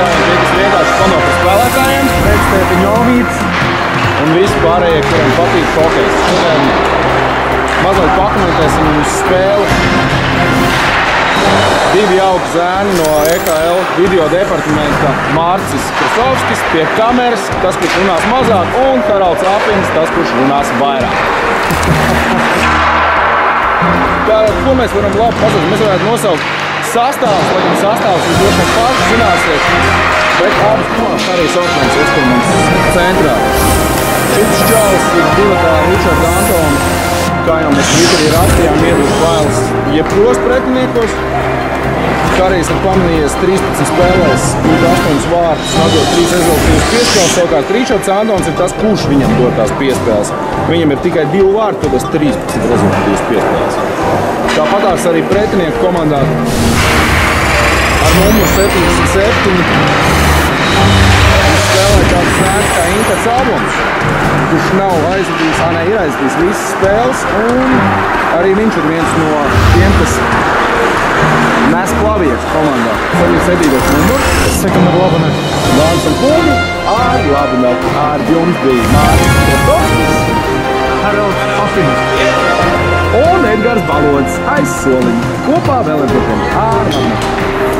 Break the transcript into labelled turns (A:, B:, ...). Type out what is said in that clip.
A: spēlētājiem, tie, kas vienkārši pano par spēlētājiem,
B: Pretstēti Ņovīts.
A: un visi pārējie, kuriem patīk hokejs. Šodien mazliet pakomentēsim uz spēli. Divi jauki zēni no EKL video departamenta Mārcis Krasovskis pie kameras, tas, kurš runās mazāk, un Haralds Apins, tas, kurš runās vairāk. Tātad, ko mēs varam labi pasaka? Mēs varētu nosaukt sastāvs, laikam sastāvs, jūs droši vien paši zināsiet, bet abas komandas arī Sofmans Instruments centrā. Šis čalis ir divatā Ričards Antons, kā jau mēs Twitterī rakstījām, iedod bailes jebkuros pretiniekos. Karijs ir pamanījies 13 spēlēs, 28 vārtus, atdod 3 rezultātus piespēles. Savukārt Ričards Antons ir tas, kurš viņam dod tās piespēles. Viņam ir tikai 2 vārti, tad 13 rezultātus piespēles. Tāpatās arī pretinieku komandā ar numuru 77 spēlē tāds zēns kā Inters Albums, kurš nav aizvadījis, ir aizvadījis visas spēles, un arī viņš ir viens no tiem, kas nes klavieres komandā. 77. numurs.
B: Sekam ar labu nakti.
A: Dāmas un kungi, ar labu nakti. Ar jums bija Mārcis Krasovskis,
B: Haralds Apins.
A: un Edgars Balods aiz soliņa. Kopā vēl ar labu nakti.